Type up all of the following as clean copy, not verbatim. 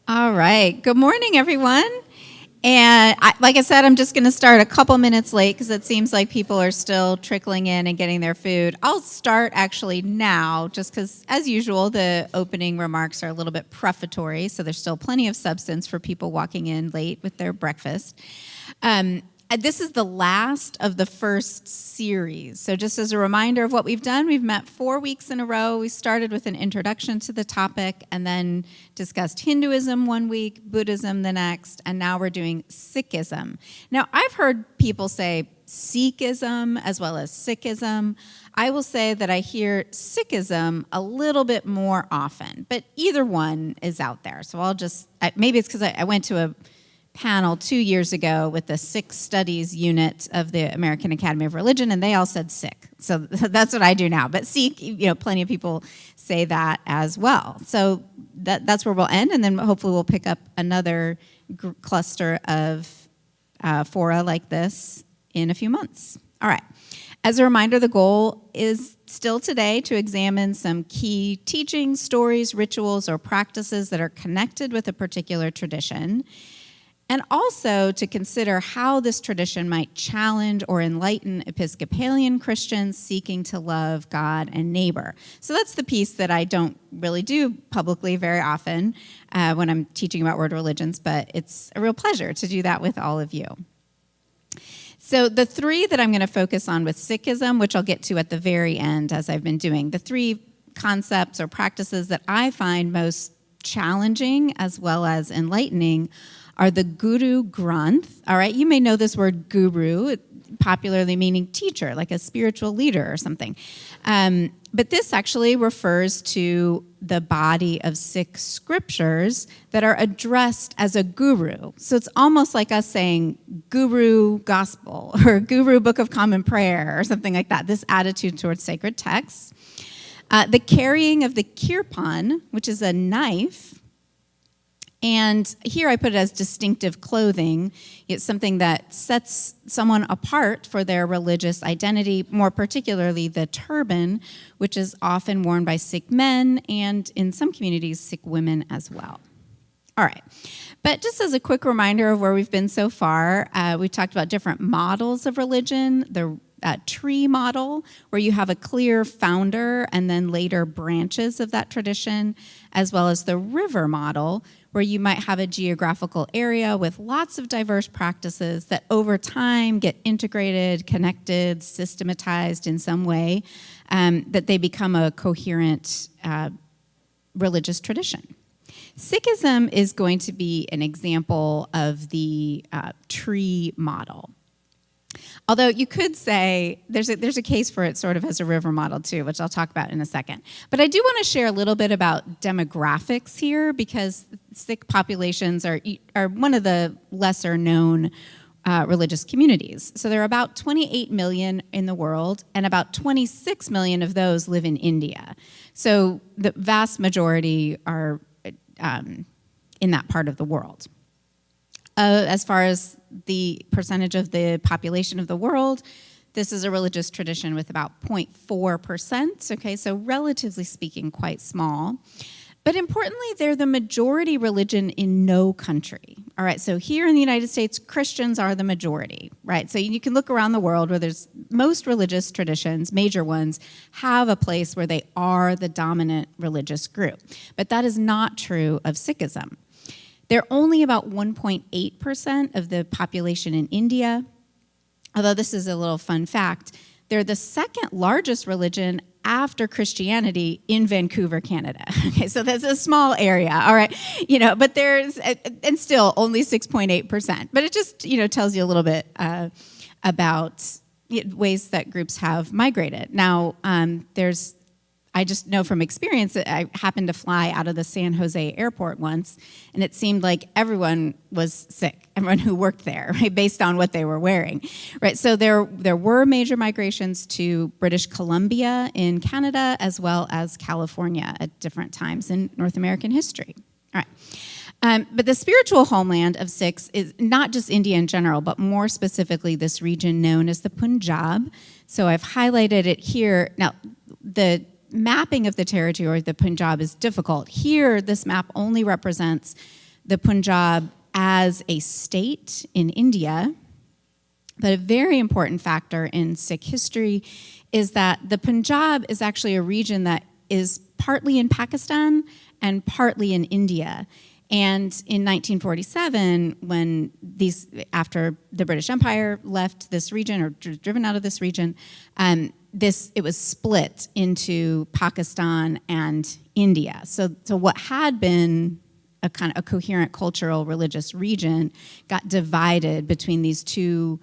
All right. Good morning, everyone. And like I said, I'm just going to start a couple minutes late because it seems like people are still trickling in and getting their food. I'll start actually now just because, as usual, the opening remarks are a little bit prefatory, so there's still plenty of substance for people walking in late with their breakfast. This is the last of the first series. So just as a reminder of what we've done, we've met 4 weeks in a row. We started with an introduction to the topic and then discussed Hinduism 1 week, Buddhism the next, and now we're doing Sikhism. Now, I've heard people say Sikhism as well as Sikhism. I will say that I hear Sikhism a little bit more often, but either one is out there. So I'll just, maybe it's because I went to a panel 2 years ago with the Sikh Studies unit of the American Academy of Religion, and they all said Sikh. So that's what I do now. But Sikh, plenty of people say that as well. So that's where we'll end, and then hopefully we'll pick up another cluster of fora like this in a few months. All right. As a reminder, the goal is still today to examine some key teachings, stories, rituals, or practices that are connected with a particular tradition, and also to consider how this tradition might challenge or enlighten Episcopalian Christians seeking to love God and neighbor. So that's the piece that I don't really do publicly very often when I'm teaching about world religions, but it's a real pleasure to do that with all of you. So the three that I'm going to focus on with Sikhism, which I'll get to at the very end as I've been doing, the three concepts or practices that I find most challenging as well as enlightening are the Guru Granth. All right, you may know this word guru, popularly meaning teacher, like a spiritual leader or something. But this actually refers to the body of Sikh scriptures that are addressed as a guru. So it's almost like us saying guru gospel or guru book of common prayer or something like that, this attitude towards sacred texts. The carrying of the Kirpan, which is a knife. And here I put it as distinctive clothing. It's something that sets someone apart for their religious identity, more particularly the turban, which is often worn by Sikh men and in some communities, Sikh women as well. All right. But just as a quick reminder of where we've been so far, we talked about different models of religion, the tree model, where you have a clear founder and then later branches of that tradition, as well as the river model, where you might have a geographical area with lots of diverse practices that over time get integrated, connected, systematized in some way, that they become a coherent religious tradition. Sikhism is going to be an example of the tree model. Although you could say there's a case for it sort of as a river model too, which I'll talk about in a second. But I do want to share a little bit about demographics here because Sikh populations are one of the lesser known religious communities. So there are about 28 million in the world, and about 26 million of those live in India. So the vast majority are in that part of the world. As far as the percentage of the population of the world, this is a religious tradition with about 0.4%, okay, so relatively speaking, quite small. But importantly, they're the majority religion in no country. All right, so here in the United States, Christians are the majority, right? So you can look around the world where there's most religious traditions, major ones, have a place where they are the dominant religious group. But that is not true of Sikhism. They're only about 1.8% of the population in India. Although this is a little fun fact, they're the second largest religion after Christianity in Vancouver, Canada. Okay, so that's a small area, all right, but there's, and still only 6.8%. But it just, tells you a little bit about ways that groups have migrated. Now, I just know from experience that I happened to fly out of the San Jose airport once, and it seemed like everyone was Sikh, everyone who worked there, right, based on what they were wearing, right? So there were major migrations to British Columbia in Canada, as well as California at different times in North American history. All right. But the spiritual homeland of Sikhs is not just India in general, but more specifically this region known as the Punjab. So I've highlighted it here. Now, the mapping of the territory of the Punjab is difficult. Here, this map only represents the Punjab as a state in India. But a very important factor in Sikh history is that the Punjab is actually a region that is partly in Pakistan and partly in India. And in 1947, after the British Empire left this region or driven out of this region, it was split into Pakistan and India. So what had been a kind of a coherent cultural religious region got divided between these two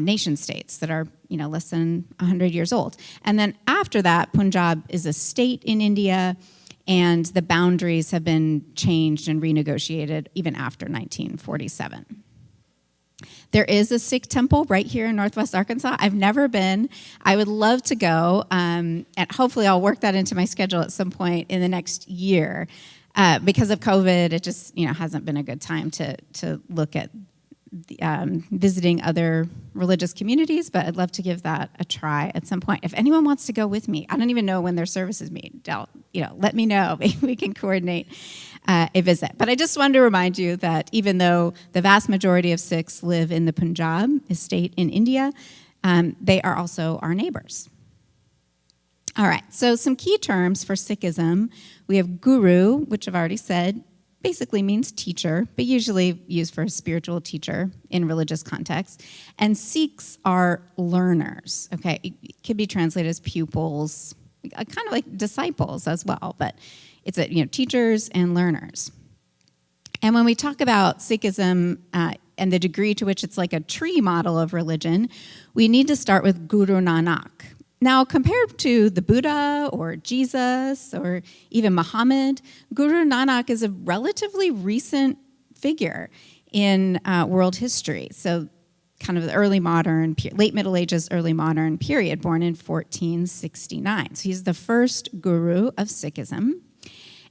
nation states that are less than 100 years old. And then after that, Punjab is a state in India, and the boundaries have been changed and renegotiated even after 1947. There is a Sikh temple right here in Northwest Arkansas. I've never been. I would love to go, and hopefully I'll work that into my schedule at some point in the next year. Because of COVID, it just hasn't been a good time to look at visiting other religious communities, but I'd love to give that a try at some point. If anyone wants to go with me, I don't even know when their services meet. Let me know. Maybe we can coordinate a visit. But I just wanted to remind you that even though the vast majority of Sikhs live in the Punjab, a state in India, they are also our neighbors. All right, so some key terms for Sikhism. We have guru, which I've already said, basically means teacher, but usually used for a spiritual teacher in religious contexts. And Sikhs are learners, okay? It could be translated as pupils, kind of like disciples as well, but it's teachers and learners. And when we talk about Sikhism and the degree to which it's like a tree model of religion, we need to start with Guru Nanak. Now, compared to the Buddha or Jesus or even Muhammad, Guru Nanak is a relatively recent figure in world history. So kind of the early modern, late Middle Ages, early modern period, born in 1469. So he's the first guru of Sikhism.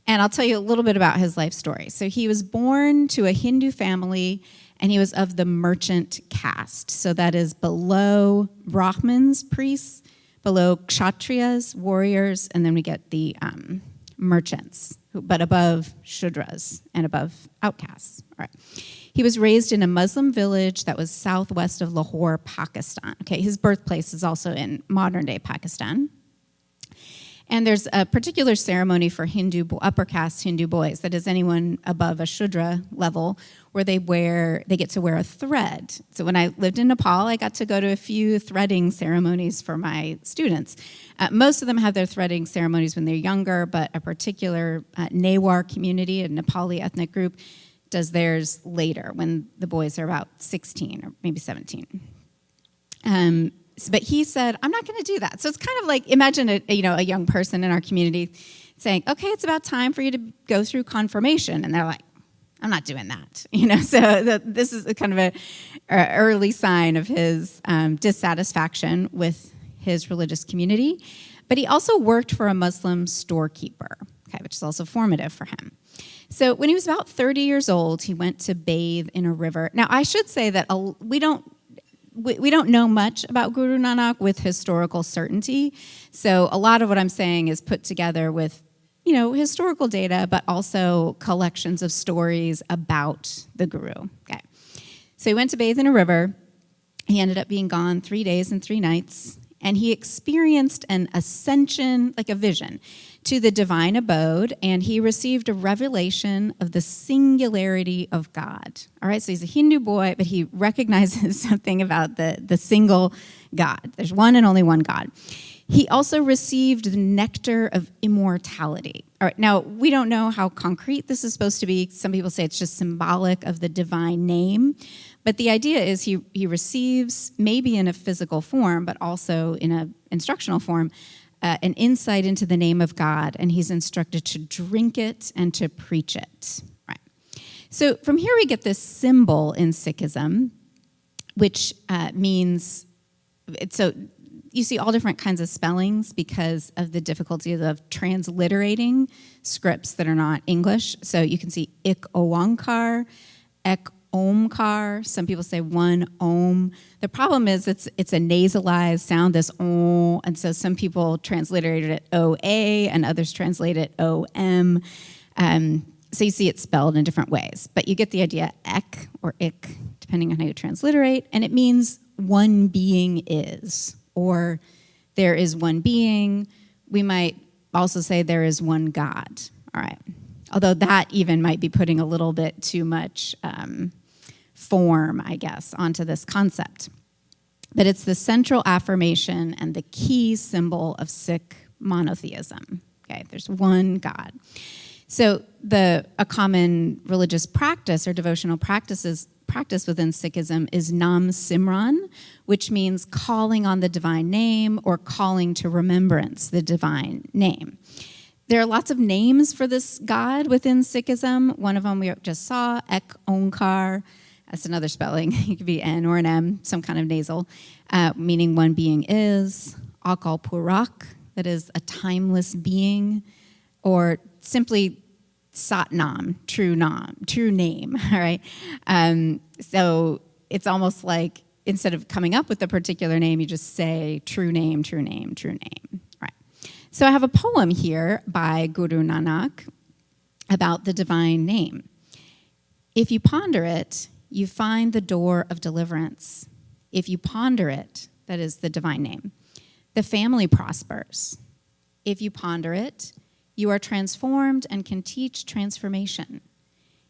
And I'll tell you a little bit about his life story. So he was born to a Hindu family, and he was of the merchant caste. So that is below Brahmins, priests, below Kshatriyas, warriors, and then we get the merchants, but above Shudras and above outcasts. All right. He was raised in a Muslim village that was southwest of Lahore, Pakistan. Okay, his birthplace is also in modern-day Pakistan. And there's a particular ceremony for upper caste Hindu boys, that is anyone above a Shudra level, where they get to wear a thread. So when I lived in Nepal, I got to go to a few threading ceremonies for my students. Most of them have their threading ceremonies when they're younger, but a particular Newar community, a Nepali ethnic group, does theirs later when the boys are about 16 or maybe 17. But he said, I'm not going to do that. So it's kind of like, imagine a young person in our community saying, okay, it's about time for you to go through confirmation. And they're like, I'm not doing that. So this is a kind of an early sign of his dissatisfaction with his religious community. But he also worked for a Muslim storekeeper, okay, which is also formative for him. So when he was about 30 years old, he went to bathe in a river. Now, I should say that we don't know much about Guru Nanak with historical certainty. So a lot of what I'm saying is put together with, historical data, but also collections of stories about the Guru. Okay. So he went to bathe in a river. He ended up being gone 3 days and 3 nights. And he experienced an ascension, like a vision, to the divine abode, and he received a revelation of the singularity of God. All right, so he's a Hindu boy, but he recognizes something about the single God. There's one and only one God. He also received the nectar of immortality. All right, now, we don't know how concrete this is supposed to be. Some people say it's just symbolic of the divine name. But the idea is he receives, maybe in a physical form, but also in an instructional form, an insight into the name of God, and he's instructed to drink it and to preach it. Right. So from here we get this symbol in Sikhism, which means, so you see all different kinds of spellings because of the difficulty of transliterating scripts that are not English. So you can see ik oankar, ek omkar. Some people say one om. The problem is it's a nasalized sound, this om, and so some people transliterated it OA and others translate it OM. So you see it spelled in different ways, but you get the idea, ek or ik, depending on how you transliterate, and it means one being is, or there is one being. We might also say there is one God, all right? Although that even might be putting a little bit too much form, I guess, onto this concept. But it's the central affirmation and the key symbol of Sikh monotheism, okay? There's one God. So a common religious practice or devotional practice within Sikhism is Nam Simran, which means calling on the divine name or calling to remembrance the divine name. There are lots of names for this God within Sikhism. One of them we just saw, Ek Onkar. That's another spelling. It could be N or an M, some kind of nasal, meaning one being is. Akal Purak, that is a timeless being, or simply Satnam, true name, all right? So it's almost like instead of coming up with a particular name, you just say true name, true name, true name, right? So I have a poem here by Guru Nanak about the divine name. If you ponder it, you find the door of deliverance. If you ponder it, that is the divine name, the family prospers. If you ponder it, you are transformed and can teach transformation.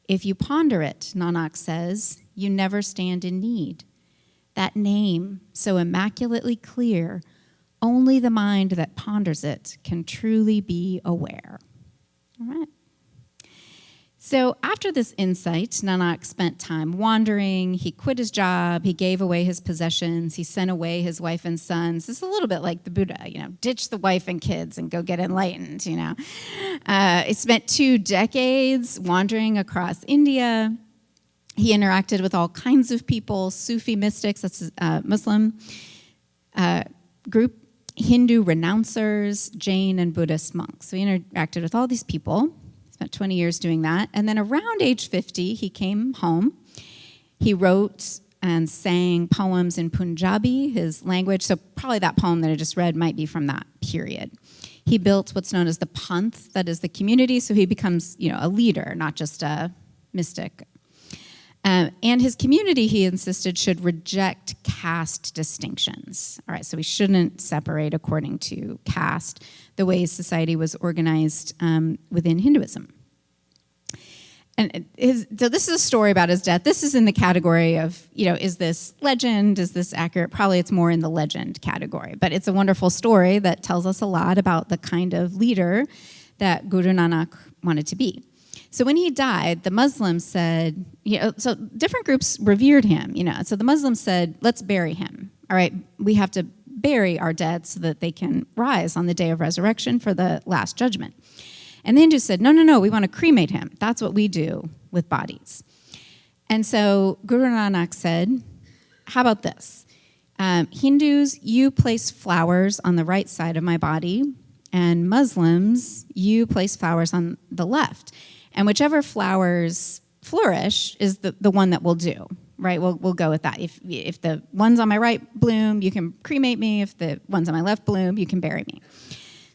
If you ponder it, Nanak says, you never stand in need. That name, so immaculately clear, only the mind that ponders it can truly be aware. All right. So after this insight, Nanak spent time wandering. He quit his job. He gave away his possessions. He sent away his wife and sons. This is a little bit like the Buddha, ditch the wife and kids and go get enlightened, He spent 2 decades wandering across India. He interacted with all kinds of people, Sufi mystics, that's a Muslim group, Hindu renouncers, Jain and Buddhist monks. So he interacted with all these people. Spent 20 years doing that. And then around age 50, he came home. He wrote and sang poems in Punjabi, his language. So probably that poem that I just read might be from that period. He built what's known as the Panth, that is the community. So he becomes, a leader, not just a mystic. And his community, he insisted, should reject caste distinctions. All right, so we shouldn't separate according to caste, the way society was organized within Hinduism. And so this is a story about his death. This is in the category of, is this legend? Is this accurate? Probably it's more in the legend category. But it's a wonderful story that tells us a lot about the kind of leader that Guru Nanak wanted to be. So when he died, the Muslims said, so different groups revered him, So the Muslims said, let's bury him. All right, we have to bury our dead so that they can rise on the day of resurrection for the last judgment. And the Hindus said, no, we want to cremate him. That's what we do with bodies. And so Guru Nanak said, how about this? Hindus, you place flowers on the right side of my body, and Muslims, you place flowers on the left. And whichever flowers flourish is the one that we'll do, right? We'll go with that. If the ones on my right bloom, you can cremate me. If the ones on my left bloom, you can bury me.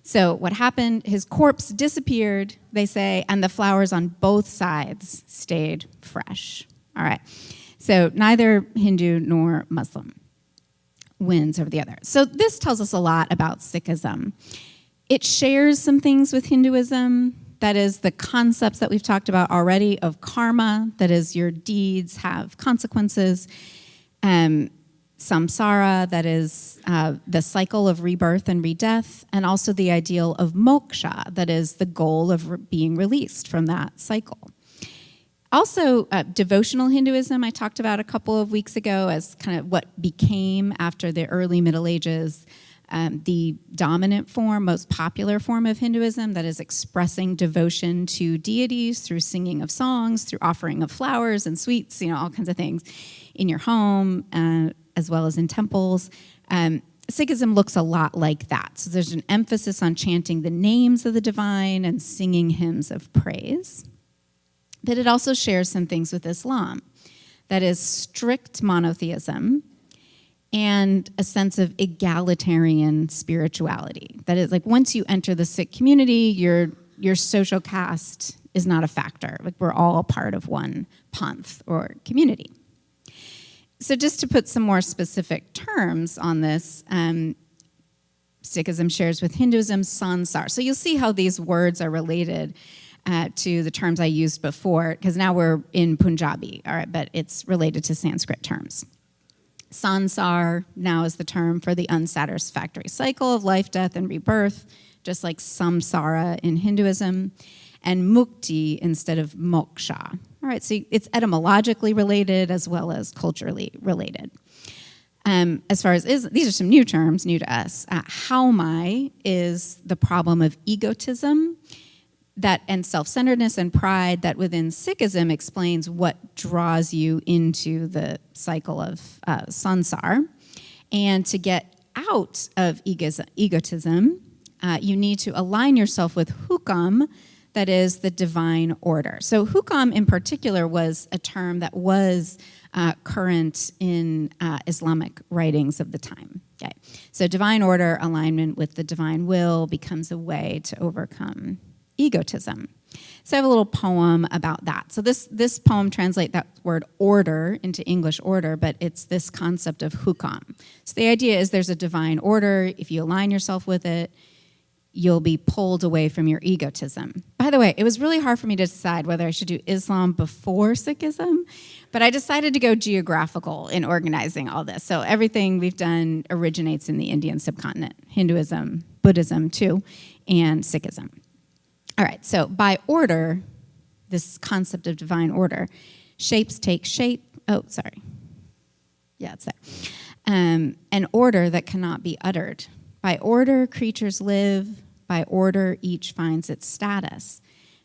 So what happened, his corpse disappeared, they say, and the flowers on both sides stayed fresh. All right. So neither Hindu nor Muslim wins over the other. So this tells us a lot about Sikhism. It shares some things with Hinduism. That is the concepts that we've talked about already of karma, that is your deeds have consequences. Samsara, that is the cycle of rebirth and redeath, and also the ideal of moksha, that is the goal of being released from that cycle. Also, devotional Hinduism, I talked about a couple of weeks ago as kind of what became after the early Middle Ages, the dominant form, most popular form of Hinduism, that is expressing devotion to deities through singing of songs, through offering of flowers and sweets, all kinds of things in your home, as well as in temples. Sikhism looks a lot like that. So there's an emphasis on chanting the names of the divine and singing hymns of praise. But it also shares some things with Islam. That is strict monotheism, and a sense of egalitarian spirituality. That is, like, once you enter the Sikh community, your social caste is not a factor. Like, we're all a part of one panth or community. So just to put some more specific terms on this, Sikhism shares with Hinduism sansar. So you'll see how these words are related to the terms I used before, because now we're in Punjabi, all right, but it's related to Sanskrit terms. Sansar now is the term for the unsatisfactory cycle of life, death, and rebirth, just like samsara in Hinduism, and mukti instead of moksha. All right, so it's etymologically related as well as culturally related. As far as these are some new terms, new to us. Haumai is the problem of egotism and self-centeredness and pride that within Sikhism explains what draws you into the cycle of sansar. And to get out of egotism, you need to align yourself with hukam, that is the divine order. So hukam in particular was a term that was current in Islamic writings of the time. Okay. So divine order, alignment with the divine will, becomes a way to overcome egotism. So I have a little poem about that. So this poem translates that word order into English order, but it's this concept of hukam. So the idea is there's a divine order. If you align yourself with it, you'll be pulled away from your egotism. By the way, it was really hard for me to decide whether I should do Islam before Sikhism, but I decided to go geographical in organizing all this. So everything we've done originates in the Indian subcontinent, Hinduism, Buddhism too, and Sikhism. All right, so by order, this concept of divine order, shapes take shape. Oh, sorry. Yeah, it's there. An order that cannot be uttered. By order, creatures live. By order, each finds its status.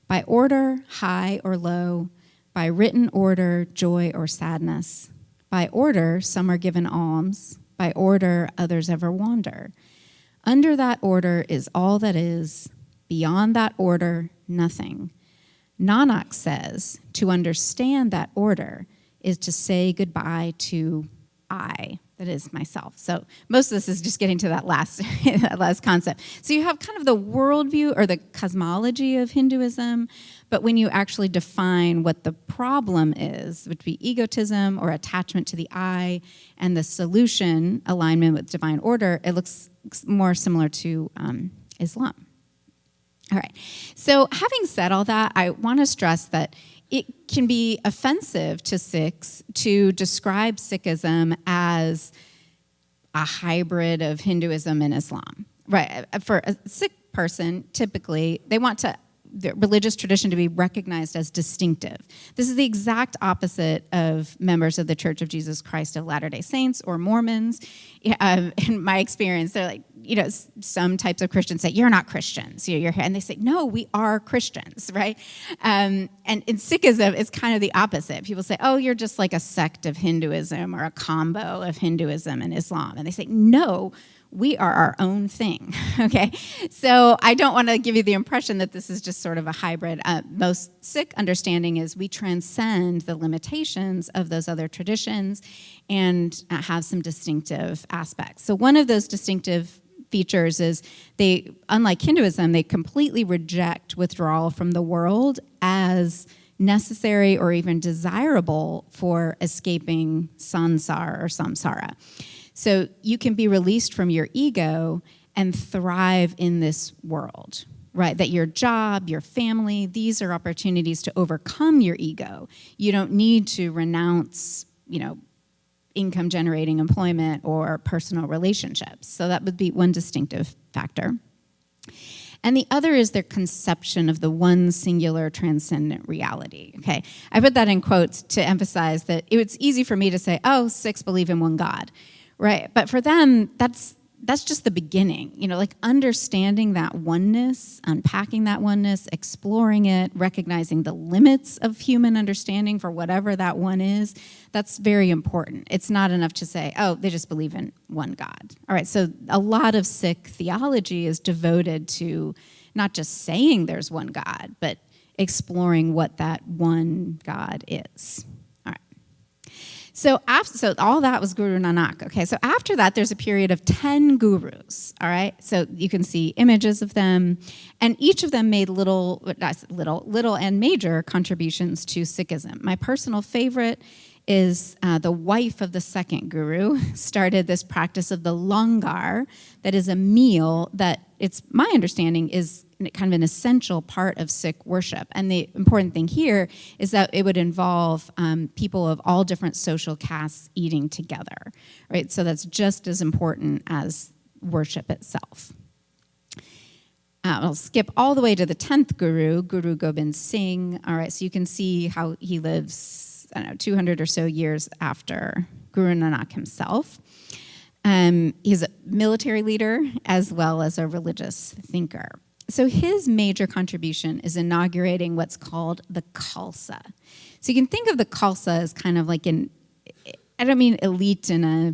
By order, high or low. By written order, joy or sadness. By order, some are given alms. By order, others ever wander. Under that order is all that is. Beyond that order, nothing. Nanak says, to understand that order is to say goodbye to I, that is myself. So most of this is just getting to that last concept. So you have kind of the worldview or the cosmology of Hinduism, but when you actually define what the problem is, which would be egotism or attachment to the I, and the solution, alignment with divine order, it looks more similar to Islam. All right. So having said all that, I want to stress that it can be offensive to Sikhs to describe Sikhism as a hybrid of Hinduism and Islam. Right. For a Sikh person, typically, they want the religious tradition to be recognized as distinctive. This is the exact opposite of members of the Church of Jesus Christ of Latter-day Saints or Mormons. In my experience, they're like, some types of Christians say, you're not Christians. And they say, no, we are Christians, right? And in Sikhism, it's kind of the opposite. People say, oh, you're just like a sect of Hinduism or a combo of Hinduism and Islam. And they say, no, we are our own thing, okay? So I don't want to give you the impression that this is just sort of a hybrid. Most Sikh understanding is we transcend the limitations of those other traditions and have some distinctive aspects. So one of those distinctive features is unlike Hinduism, they completely reject withdrawal from the world as necessary or even desirable for escaping sansar or samsara. So you can be released from your ego and thrive in this world, right? That your job, your family, these are opportunities to overcome your ego. You don't need to renounce, income generating employment or personal relationships. So that would be one distinctive factor. And the other is their conception of the one singular transcendent reality, okay? I put that in quotes to emphasize that it's easy for me to say, oh, Sikhs believe in one God. Right, but for them, that's just the beginning. Understanding that oneness, unpacking that oneness, exploring it, recognizing the limits of human understanding for whatever that one is, that's very important. It's not enough to say, oh, they just believe in one God. All right, so a lot of Sikh theology is devoted to not just saying there's one God, but exploring what that one God is. So all that was Guru Nanak. Okay, so after that, there's a period of 10 gurus. All right, so you can see images of them, and each of them made little and major contributions to Sikhism. My personal favorite is the wife of the second guru started this practice of the langar, that is a meal that, it's my understanding, is kind of an essential part of Sikh worship. And the important thing here is that it would involve people of all different social castes eating together, right? So that's just as important as worship itself. I'll skip all the way to the 10th guru, Guru Gobind Singh. All right, so you can see how he lives, 200 or so years after Guru Nanak himself. He's a military leader as well as a religious thinker. So his major contribution is inaugurating what's called the Khalsa. So you can think of the Khalsa as kind of like I don't mean elite in a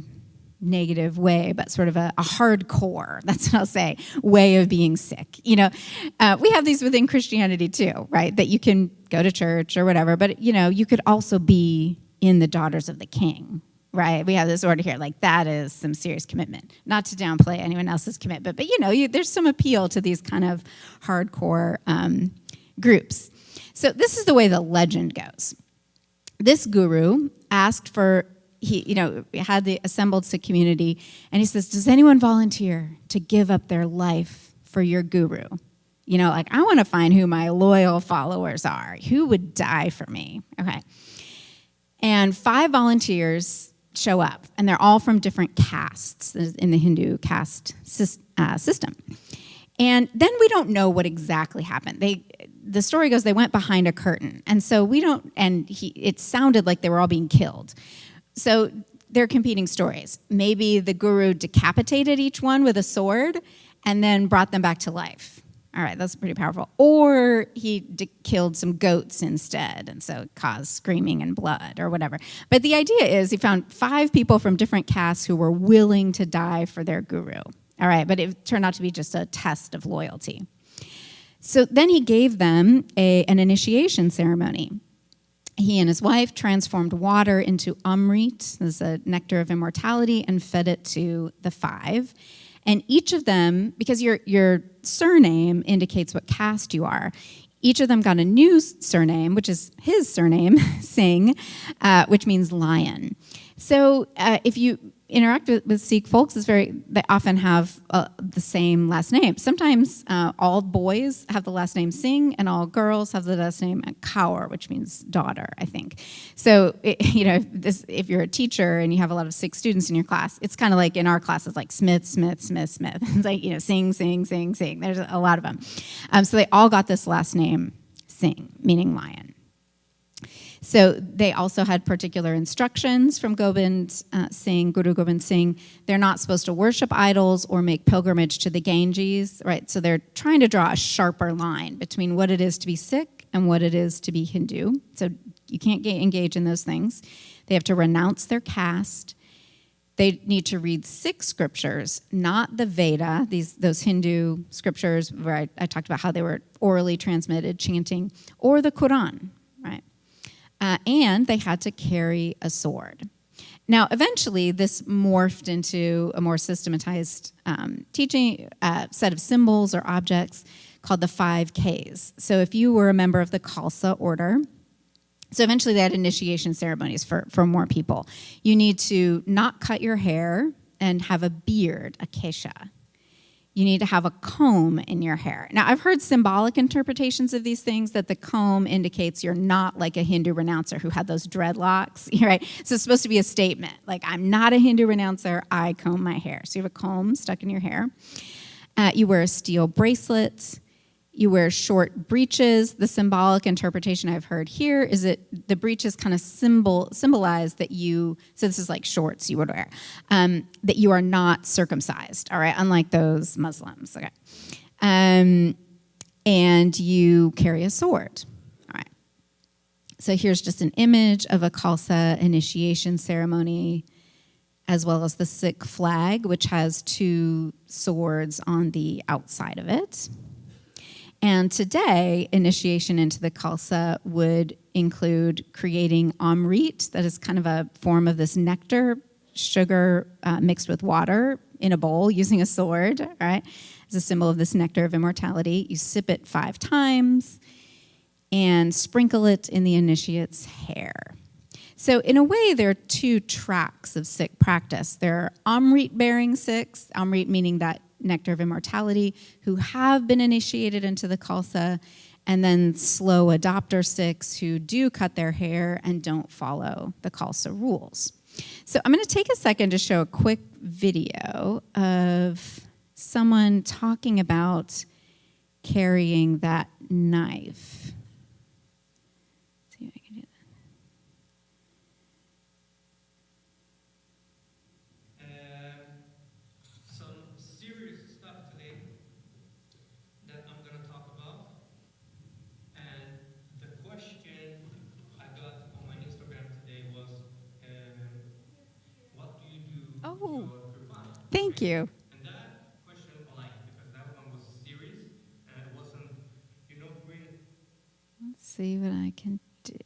negative way, but sort of a hardcore, that's what I'll say, way of being Sikh. We have these within Christianity too, right? That you can go to church or whatever, but you could also be in the Daughters of the King, right? We have this order here, like that is some serious commitment. Not to downplay anyone else's commitment, but there's some appeal to these kind of hardcore groups. So this is the way the legend goes. This guru asked for, he had the assembled Sikh community, and he says, does anyone volunteer to give up their life for your guru? I want to find who my loyal followers are. Who would die for me? Okay. And 5 volunteers show up, and they're all from different castes in the Hindu caste system. And then we don't know what exactly happened. The story goes they went behind a curtain, and so it sounded like they were all being killed. So they're competing stories. Maybe the guru decapitated each one with a sword and then brought them back to life. All right, that's pretty powerful. Or he killed some goats instead, and so it caused screaming and blood or whatever. But the idea is he found 5 people from different castes who were willing to die for their guru. All right, but it turned out to be just a test of loyalty. So then he gave them an initiation ceremony. He and his wife transformed water into amrit, this is a nectar of immortality, and fed it to the 5. And each of them, because your surname indicates what caste you are, each of them got a new surname, which is his surname, Singh, which means lion. So if you interact with Sikh folks, they often have the same last name. Sometimes all boys have the last name Singh, and all girls have the last name Kaur, which means daughter, I think. So if you're a teacher and you have a lot of Sikh students in your class, it's kind of like in our classes, like Smith, Smith, Smith, Smith. It's like Singh, Singh, Singh, Singh. There's a lot of them. So they all got this last name Singh, meaning lion. So they also had particular instructions from Guru Gobind Singh. They're not supposed to worship idols or make pilgrimage to the Ganges, right? So they're trying to draw a sharper line between what it is to be Sikh and what it is to be Hindu. So you can't engage in those things. They have to renounce their caste. They need to read 6 scriptures, not the Veda, those Hindu scriptures where I talked about how they were orally transmitted, chanting, or the Quran, right? And they had to carry a sword. Now, eventually, this morphed into a more systematized teaching set of symbols or objects called the 5 Ks. So if you were a member of the Khalsa order, so eventually they had initiation ceremonies for more people. You need to not cut your hair and have a beard, a kesha. You need to have a comb in your hair. Now, I've heard symbolic interpretations of these things, that the comb indicates you're not like a Hindu renouncer who had those dreadlocks, right? So it's supposed to be a statement, like, I'm not a Hindu renouncer, I comb my hair. So you have a comb stuck in your hair. You wear a steel bracelet. You wear short breeches. The symbolic interpretation I've heard here is that the breeches kind of symbolize that so this is like shorts you would wear, that you are not circumcised, all right, unlike those Muslims, okay. And you carry a sword, all right. So here's just an image of a Khalsa initiation ceremony, as well as the Sikh flag, which has 2 swords on the outside of it. And today, initiation into the Khalsa would include creating amrit, that is kind of a form of this nectar, sugar mixed with water in a bowl using a sword, right? As a symbol of this nectar of immortality. You sip it 5 times and sprinkle it in the initiate's hair. So in a way, there are 2 tracks of Sikh practice. There are Amrit-bearing Sikhs, Amrit meaning that nectar of immortality, who have been initiated into the Khalsa, and then slow adopter Sikhs who do cut their hair and don't follow the Khalsa rules. So I'm going to take a second to show a quick video of someone talking about carrying that knife. See if I can do that. Some serious stuff today that I'm going to talk about. And the question I got on my Instagram today was, what do you do with your Kirpan? Thank you. And that question I like because that one was serious and it wasn't, really. Let's see what I can do.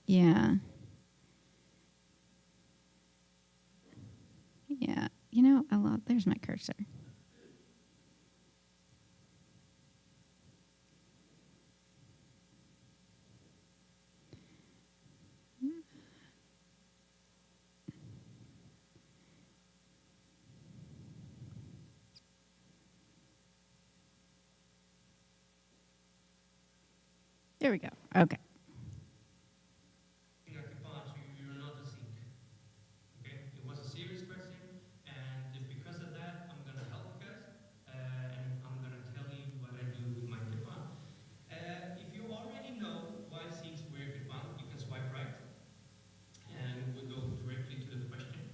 Yeah. Yeah. There's my cursor. There we go. Okay. You're not a Sikh. Okay? It was a serious question, and because of that, I'm going to help you guys, and I'm going to tell you what I do with my Kirpan. If you already know why Sikhs wear Kirpan, you can swipe right, and we'll go directly to the question.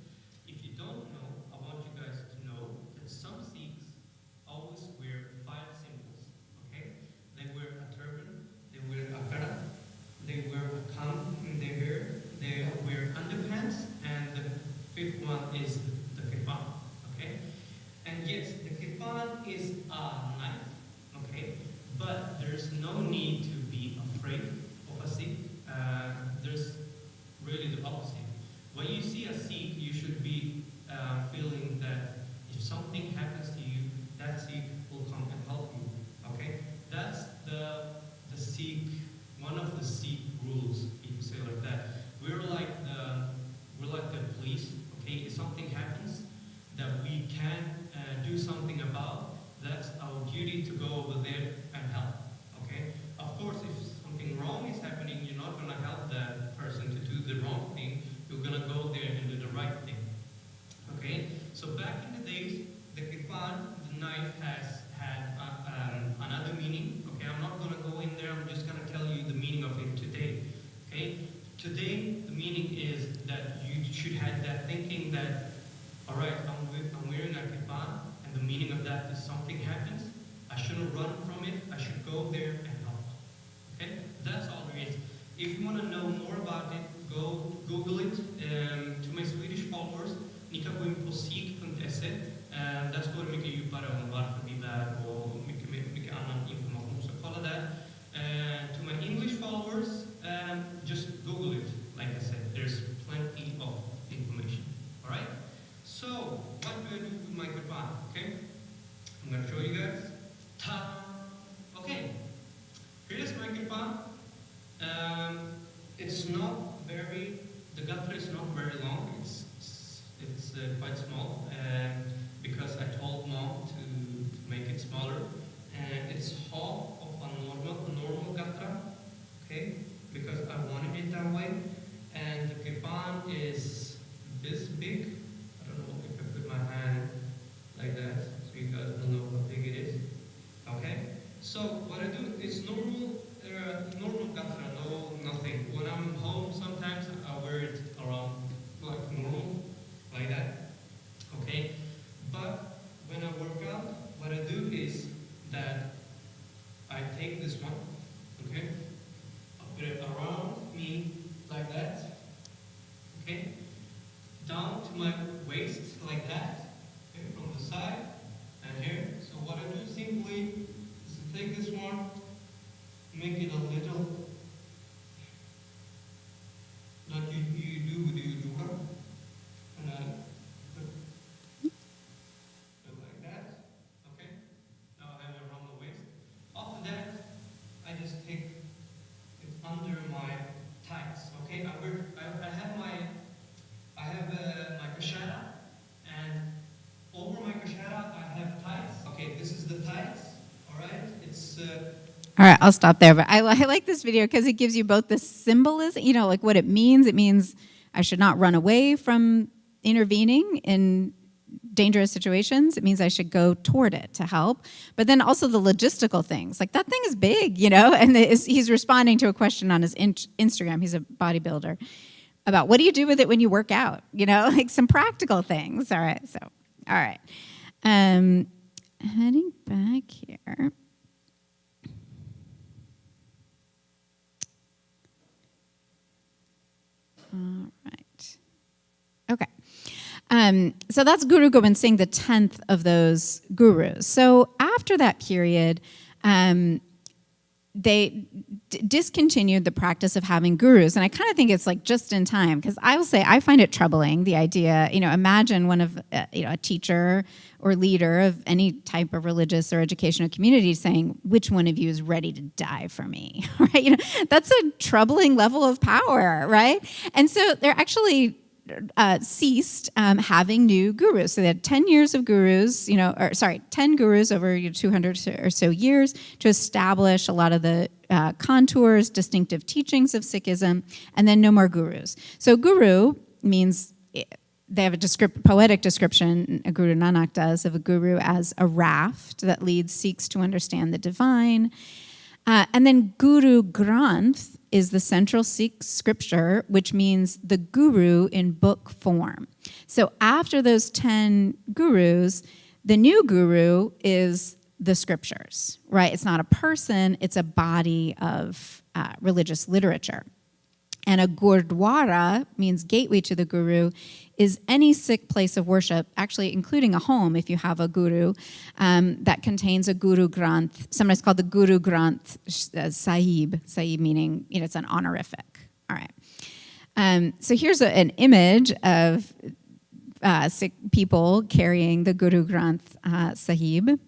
If you don't know, I want you guys to know that some Sikhs always wear 5 symbols. Okay? They wear a turban, they wear a kara, they wear a kham in their hair, they wear underpants, and the 5th one is the kirpan. Okay? And yes, the kirpan is a knife. Okay? But there's no need to be afraid of a Sikh. There's really the opposite. When you see a Sikh, you should be feeling that if something happens to you, that Sikh will come and help you. Okay? That's the Sikh, one of the Sikh rules, if you say like that. We're like the police. Okay? If something happens that we can do something about, that's our duty to go over there and help. Okay? Of course, if something wrong is happening, you're not going to help that person to do the wrong thing. You're going to go there and do the right thing. Okay? So back in the days, the kirpan, the knife, has had another meaning. Okay? I'm not going to go in there. I'm just going to tell you the meaning of it today. Okay? Today, the meaning is that you should have that thinking that, all right, I'm wearing a kirpan, and the meaning of that is something happens. I shouldn't run from it. I should go there and help. Okay? That's all there is. If you want to know more about it, go Google it. To my Swedish followers, ni kan gå in på sikh.se. Där står det mycket djupare om varför vi bär och mycket annan information. Så kolla där. To my English followers, just Google it. Like I said, there's plenty of information. All right? So, what do I do with my kirpan? Okay? I'm going to show you guys. Ta! Okay. Here's my kirpan. It's not very, the gatra is not very long. It's quite small because I told mom to make it smaller. And it's half of a normal gatra. Okay? Because I wanted it that way. And the kirpan is this big. I don't know if I put my hand like that so you guys will know how big it is. Okay? So what I do is normal gatra, no nothing. When I'm home, sometimes I wear it around like normal, like that. Okay? But when I work out, what I do is that I take this one, okay? I put it around me like that, okay? Down to my waist like that, okay? From the side, quickly is to take this one, make it a little like you do with your jura, and then put it like that. Okay. Now I have it around the waist. After that, I just take it under my tights. Okay. I have my kashada, and over my kashada I have tights. Okay, this is the tights. All right. It's All right, I'll stop there. But I like this video because it gives you both the symbolism, like what it means. It means I should not run away from intervening in dangerous situations. It means I should go toward it to help. But then also the logistical things. Like that thing is big, and he's responding to a question on his Instagram. He's a bodybuilder. About what do you do with it when you work out? Like some practical things. All right, all right. Heading back here. All right. Okay. So that's Guru Gobind Singh, the 10th of those gurus. So after that period, they discontinued the practice of having gurus. And I kind of think it's like just in time, because I will say I find it troubling, the idea, imagine one of, a teacher or leader of any type of religious or educational community saying, which one of you is ready to die for me, right? That's a troubling level of power, right? And so they're actually ceased having new gurus. So they had 10 years of gurus, 10 gurus over 200 or so years to establish a lot of the contours, distinctive teachings of Sikhism, and then no more gurus. So guru means, they have a poetic description, a Guru Nanak does, of a guru as a raft that leads Sikhs to understand the divine. And then Guru Granth is the central Sikh scripture, which means the guru in book form. So after those 10 gurus, the new guru is the scriptures, right? It's not a person, it's a body of religious literature. And a gurdwara means gateway to the guru, is any Sikh place of worship, actually including a home if you have a guru, that contains a Guru Granth, sometimes called the Guru Granth Sahib, Sahib meaning, it's an honorific. All right. So here's an image of Sikh people carrying the Guru Granth Sahib.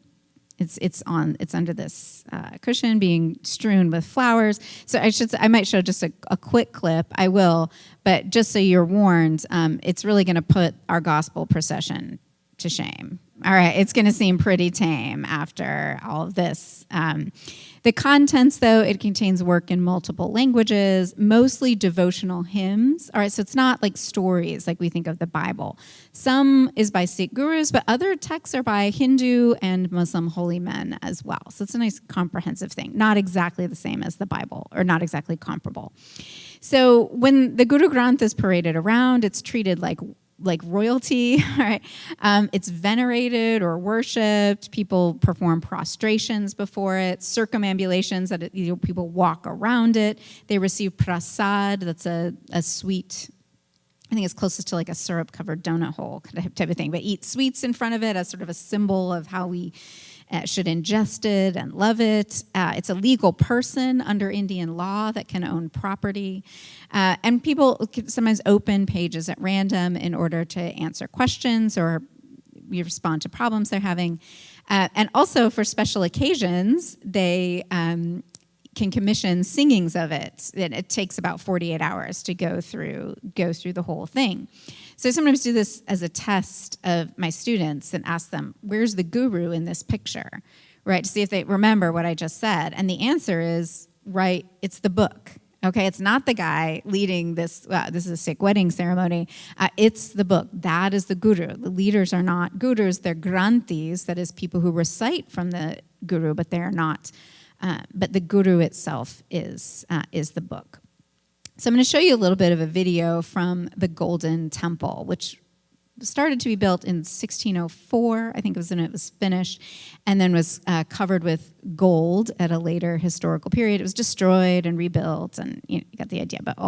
It's under this cushion being strewn with flowers. So I might show just a quick clip. I will, but just so you're warned, it's really going to put our gospel procession to shame. All right, it's going to seem pretty tame after all of this. The contents, though, it contains work in multiple languages, mostly devotional hymns. All right, so it's not like stories like we think of the Bible. Some is by Sikh gurus, but other texts are by Hindu and Muslim holy men as well. So it's a nice comprehensive thing. Not exactly the same as the Bible, or not exactly comparable. So when the Guru Granth is paraded around, it's treated like royalty, right? It's venerated or worshipped. People perform prostrations before it, circumambulations that people walk around it. They receive prasad, that's a sweet, I think it's closest to like a syrup-covered donut hole type of thing, but eat sweets in front of it as sort of a symbol of how we should ingest it and love it. It's a legal person under Indian law that can own property. And people can sometimes open pages at random in order to answer questions or you respond to problems they're having. And also for special occasions, they can commission singings of it. It takes about 48 hours to go through the whole thing. So I sometimes do this as a test of my students and ask them, where's the guru in this picture, right? To see if they remember what I just said. And the answer is, right, it's the book. Okay, it's not the guy leading this. This is a Sikh wedding ceremony. It's the book. That is the guru. The leaders are not gurus. They're granthis, that is people who recite from the guru, but they're not. But the guru itself is the book. So I'm going to show you a little bit of a video from the Golden Temple, which started to be built in 1604, I think it was when it was finished, and then was covered with gold at a later historical period. It was destroyed and rebuilt, and you got the idea. But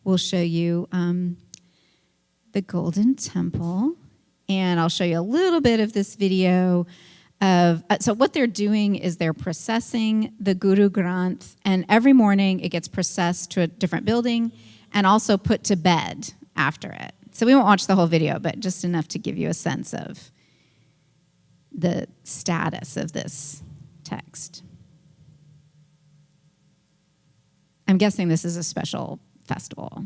we'll show you the Golden Temple, and I'll show you a little bit of this video So what they're doing is they're processing the Guru Granth, and every morning it gets processed to a different building and also put to bed after it. So we won't watch the whole video, but just enough to give you a sense of the status of this text. I'm guessing this is a special festival.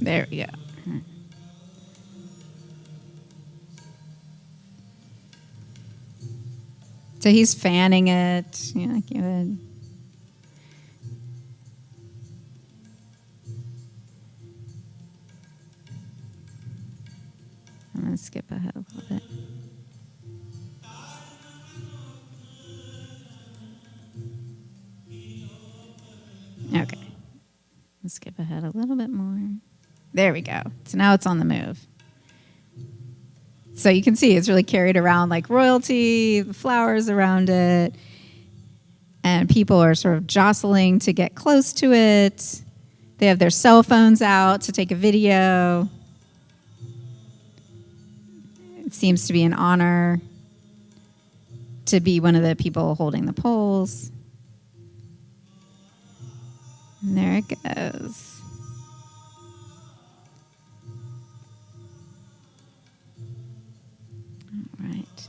There we go. So he's fanning it. Yeah, like you would. I'm going to skip ahead a little bit. Okay. Let's skip ahead a little bit more. There we go. So now it's on the move. So you can see it's really carried around like royalty, the flowers around it, and people are sort of jostling to get close to it. They have their cell phones out to take a video. It seems to be an honor to be one of the people holding the poles. And there it goes. All right.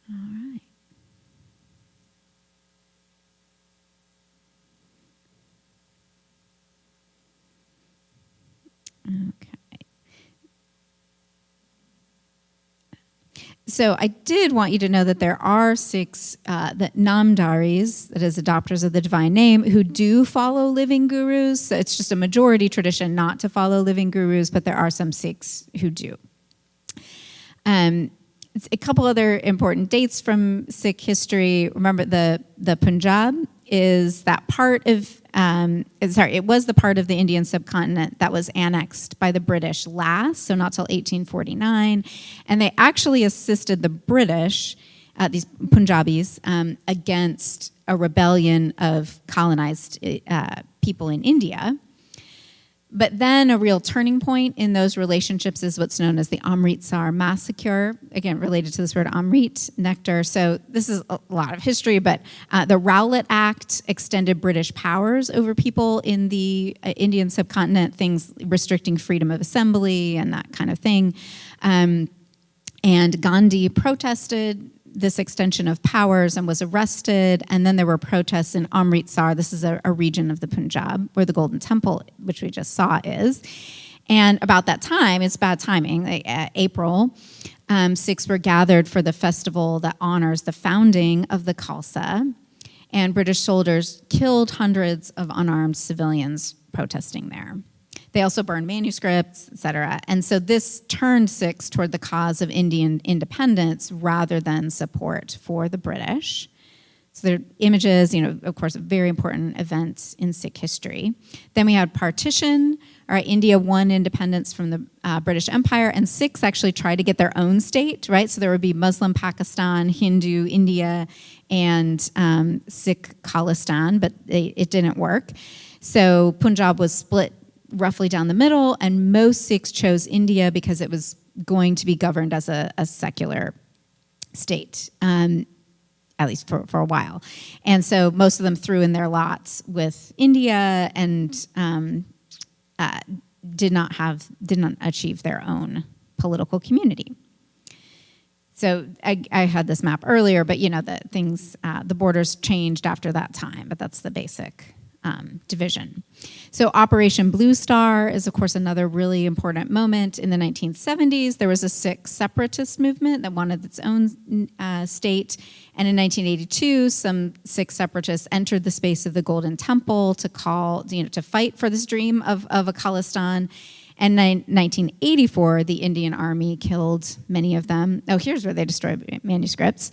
All right. Okay. So I did want you to know that there are six Namdaris, that is, adopters of the divine name, who do follow living gurus. So it's just a majority tradition not to follow living gurus, but there are some Sikhs who do. A couple other important dates from Sikh history. Remember, the Punjab is that part of, it was the part of the Indian subcontinent that was annexed by the British last, so not till 1849. And they actually assisted the British, these Punjabis, against a rebellion of colonized people in India. But then a real turning point in those relationships is what's known as the Amritsar massacre, again, related to this word Amrit, nectar. So this is a lot of history, but the Rowlatt Act extended British powers over people in the Indian subcontinent, things restricting freedom of assembly and that kind of thing. And Gandhi protested this extension of powers and was arrested, and then there were protests in Amritsar. This is a region of the Punjab where the Golden Temple, which we just saw, is. And about that time, it's bad timing, April, Sikhs were gathered for the festival that honors the founding of the Khalsa, and British soldiers killed hundreds of unarmed civilians protesting there. They also burned manuscripts, et cetera. And so this turned Sikhs toward the cause of Indian independence rather than support for the British. So there are images, of course, very important events in Sikh history. Then we had partition. All right, India won independence from the British Empire, and Sikhs actually tried to get their own state, right? So there would be Muslim Pakistan, Hindu India, and Sikh Khalistan, but it didn't work. So Punjab was split roughly down the middle, and most Sikhs chose India because it was going to be governed as a secular state, at least for a while. And so most of them threw in their lots with India and did not achieve their own political community. So I had this map earlier, but the borders changed after that time, but that's the basic division. So Operation Blue Star is, of course, another really important moment. In the 1970s, there was a Sikh separatist movement that wanted its own state. And in 1982, some Sikh separatists entered the space of the Golden Temple to fight for this dream of a Khalistan. And in 1984, the Indian Army killed many of them. Oh, here's where they destroyed manuscripts.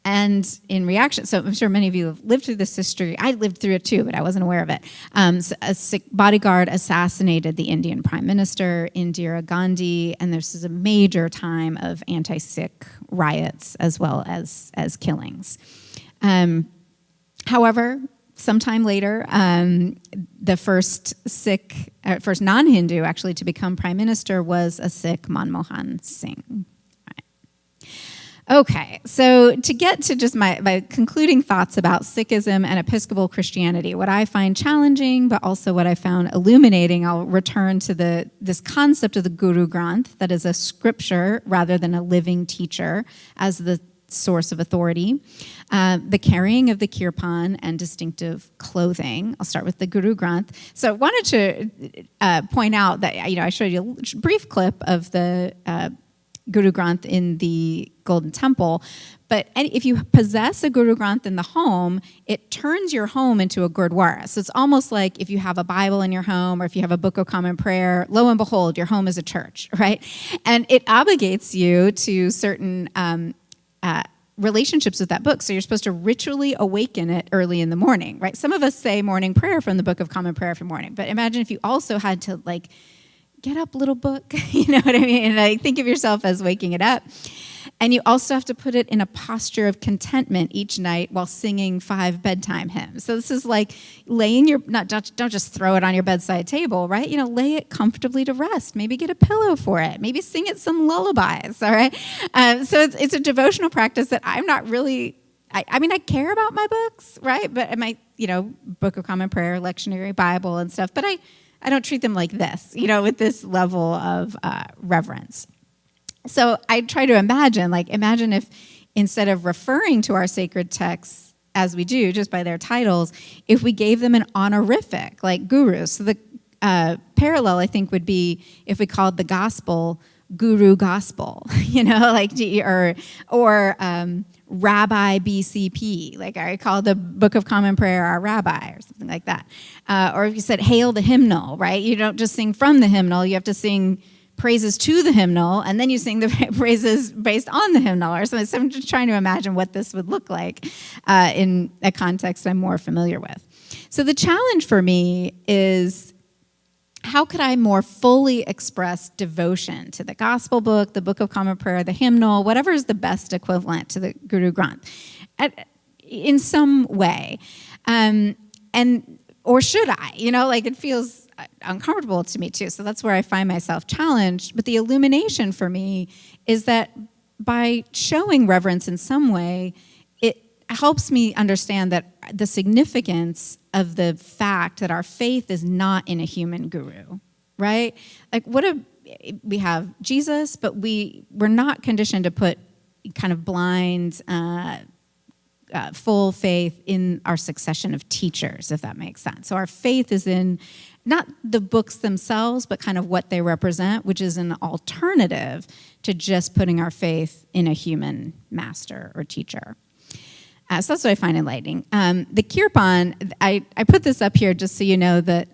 And in reaction, so I'm sure many of you have lived through this history. I lived through it too, but I wasn't aware of it. So a Sikh bodyguard assassinated the Indian Prime Minister, Indira Gandhi, and this is a major time of anti-Sikh riots as well as killings. However, sometime later, the first non-Hindu actually to become prime minister was a Sikh, Manmohan Singh. Okay, so to get to just my concluding thoughts about Sikhism and Episcopal Christianity, what I find challenging, but also what I found illuminating, I'll return to this concept of the Guru Granth, that is a scripture rather than a living teacher as the source of authority, the carrying of the Kirpan and distinctive clothing. I'll start with the Guru Granth. So I wanted to point out that I showed you a brief clip of the Guru Granth in the Golden Temple, but if you possess a Guru Granth in the home, it turns your home into a Gurdwara. So it's almost like if you have a Bible in your home or if you have a Book of Common Prayer, lo and behold, your home is a church, right? And it obligates you to certain relationships with that book. So you're supposed to ritually awaken it early in the morning, right? Some of us say morning prayer from the Book of Common Prayer every morning, but imagine if you also had to get up, little book, you know what I mean? And think of yourself as waking it up. And you also have to put it in a posture of contentment each night while singing 5 bedtime hymns. So this is like laying don't just throw it on your bedside table, right? Lay it comfortably to rest. Maybe get a pillow for it. Maybe sing it some lullabies, all right? So it's a devotional practice that I'm not really, I care about my books, right? But my, Book of Common Prayer, lectionary, Bible and stuff, but I don't treat them like this, with this level of reverence. So I try to imagine if instead of referring to our sacred texts as we do, just by their titles, if we gave them an honorific, like gurus. So the parallel, I think, would be if we called the gospel Guru Gospel, or Rabbi BCP, like I call the Book of Common Prayer our rabbi or something like that. Or if you said, hail the hymnal, right? You don't just sing from the hymnal, you have to sing praises to the hymnal, and then you sing the praises based on the hymnal or something. So I'm just trying to imagine what this would look like in a context I'm more familiar with. So the challenge for me is, how could I more fully express devotion to the gospel book, the Book of Common Prayer, the hymnal, whatever is the best equivalent to the Guru Granth, in some way? Or should I? It feels uncomfortable to me too. So that's where I find myself challenged. But the illumination for me is that by showing reverence in some way, it helps me understand that the significance of the fact that our faith is not in a human guru, right? We have Jesus, but we're not conditioned to put kind of blind, full faith in our succession of teachers, if that makes sense. So our faith is in not the books themselves, but kind of what they represent, which is an alternative to just putting our faith in a human master or teacher. So that's what I find enlightening. The Kirpan, I put this up here just so you know that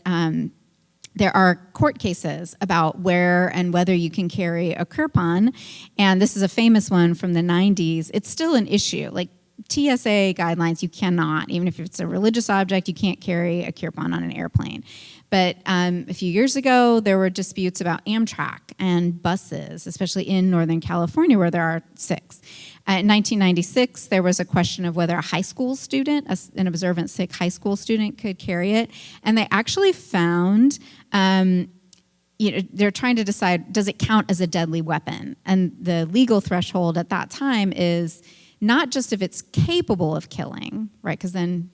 there are court cases about where and whether you can carry a Kirpan, and this is a famous one from the 90s. It's still an issue. Like TSA guidelines, you cannot, even if it's a religious object, you can't carry a Kirpan on an airplane. But a few years ago, there were disputes about Amtrak and buses, especially in Northern California, where there are 6. In 1996, there was a question of whether a high school student, an observant Sikh high school student, could carry it. And they actually found, they're trying to decide, does it count as a deadly weapon? And the legal threshold at that time is not just if it's capable of killing, right? Because then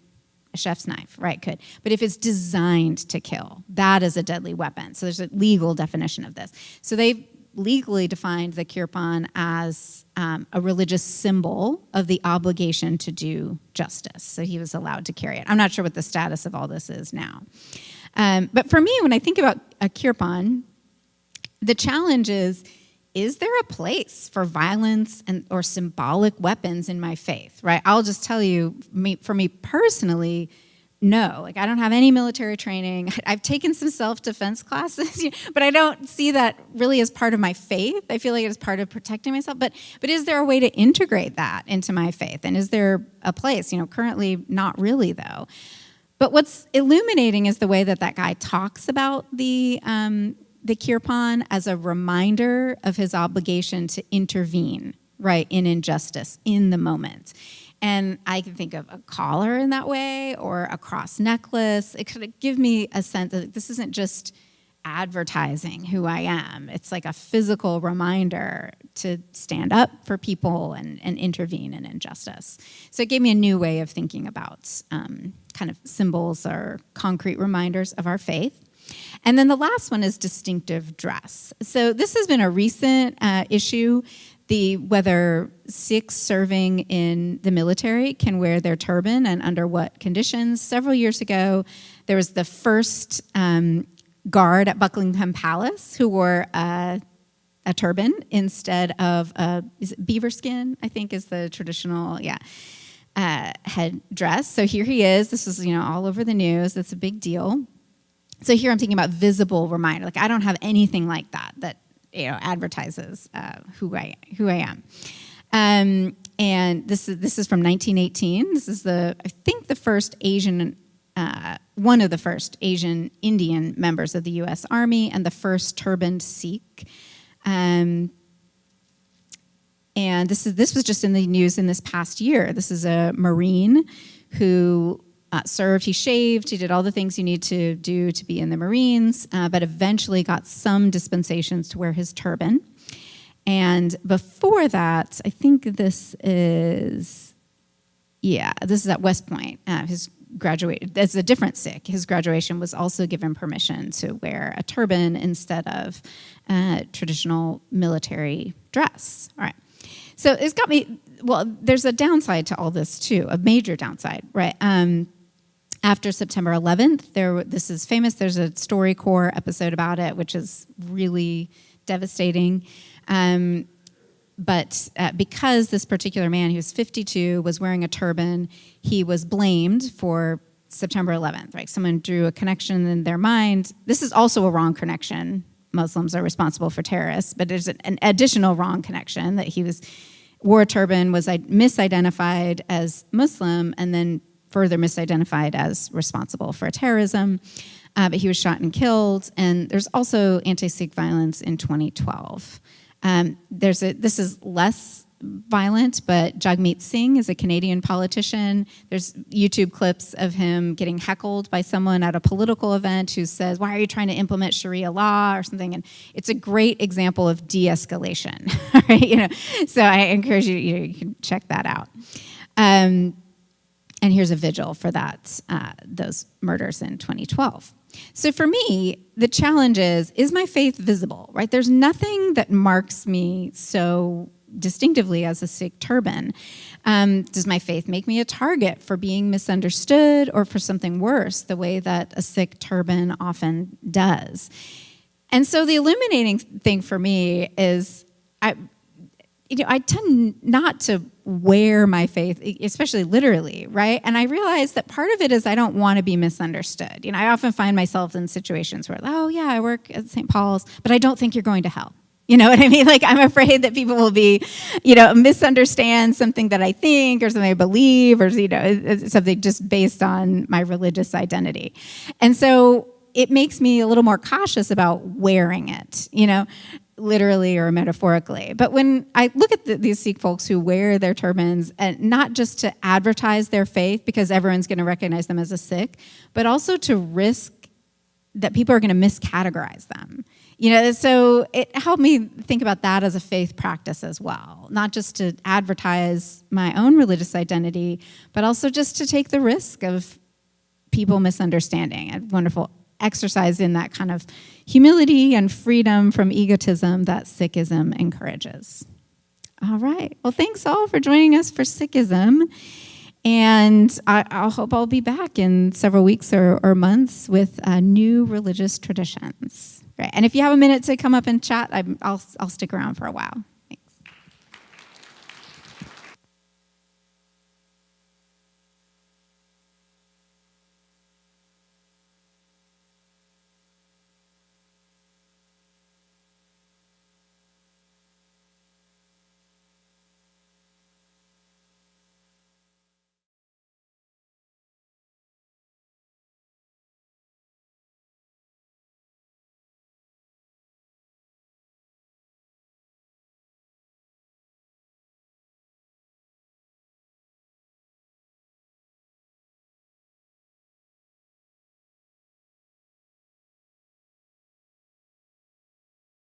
a chef's knife, right, could. But if it's designed to kill, that is a deadly weapon. So there's a legal definition of this. So they've legally defined the Kirpan as a religious symbol of the obligation to do justice. So he was allowed to carry it. I'm not sure what the status of all this is now. But for me, when I think about a Kirpan, the challenge is there a place for violence or symbolic weapons in my faith, right? I'll just tell you, for me personally, no. Like, I don't have any military training. I've taken some self-defense classes, but I don't see that really as part of my faith. I feel like it is part of protecting myself. But is there a way to integrate that into my faith? And is there a place? Currently not really, though. But what's illuminating is the way that guy talks about the Kirpan as a reminder of his obligation to intervene, right, in injustice in the moment. And I can think of a collar in that way, or a cross necklace. It could give me a sense that this isn't just advertising who I am. It's like a physical reminder to stand up for people and intervene in injustice. So it gave me a new way of thinking about kind of symbols or concrete reminders of our faith. And then the last one is distinctive dress. So this has been a recent issue, whether Sikhs serving in the military can wear their turban and under what conditions. Several years ago, there was the first guard at Buckingham Palace who wore a turban instead of is it beaver skin, I think is the traditional, head dress. So here he is. This was, all over the news. That's a big deal. So here I'm thinking about visible reminder. Like, I don't have anything like that advertises who I am. And this is from 1918. This is I think the first Asian, one of the first Asian Indian members of the U.S. Army, and the first turbaned Sikh. And this was just in the news in this past year. This is a Marine who served. He shaved. He did all the things you need to do to be in the Marines, but eventually got some dispensations to wear his turban. And before that, I think this is at West Point. His graduated as a different Sikh. His graduation was also given permission to wear a turban instead of traditional military dress. All right. So it's got me. Well, there's a downside to all this too, a major downside, right? After September 11th, this is famous. There's a StoryCorps episode about it, which is really devastating. But because this particular man, he was 52, was wearing a turban, he was blamed for September 11th, right? Someone drew a connection in their mind. This is also a wrong connection. Muslims are responsible for terrorists, but there's an additional wrong connection that he wore a turban, was misidentified as Muslim, and then further misidentified as responsible for terrorism. But he was shot and killed. And there's also anti-Sikh violence in 2012. This is less violent, but Jagmeet Singh is a Canadian politician. There's YouTube clips of him getting heckled by someone at a political event who says, "Why are you trying to implement Sharia law?" or something. And it's a great example of de-escalation, right? So I encourage you, you can check that out. And here's a vigil for those murders in 2012. So for me, the challenge is my faith visible, right? There's nothing that marks me so distinctively as a Sikh turban. Does my faith make me a target for being misunderstood or for something worse, the way that a Sikh turban often does? And so the illuminating thing for me is I tend not to wear my faith, especially literally, right? And I realize that part of it is I don't want to be misunderstood. I often find myself in situations where, oh yeah, I work at St. Paul's, but I don't think you're going to hell. You know what I mean? Like, I'm afraid that people will misunderstand something that I think or something I believe or, something just based on my religious identity. And so it makes me a little more cautious about wearing it, literally or metaphorically. But when I look at these Sikh folks who wear their turbans, and not just to advertise their faith because everyone's going to recognize them as a Sikh, but also to risk that people are going to miscategorize them. So it helped me think about that as a faith practice as well, not just to advertise my own religious identity, but also just to take the risk of people misunderstanding. A wonderful exercised in that kind of humility and freedom from egotism that Sikhism encourages. All right. Well, thanks all for joining us for Sikhism. And I hope I'll be back in several weeks or months with new religious traditions. Right. And if you have a minute to come up and chat, I'll stick around for a while.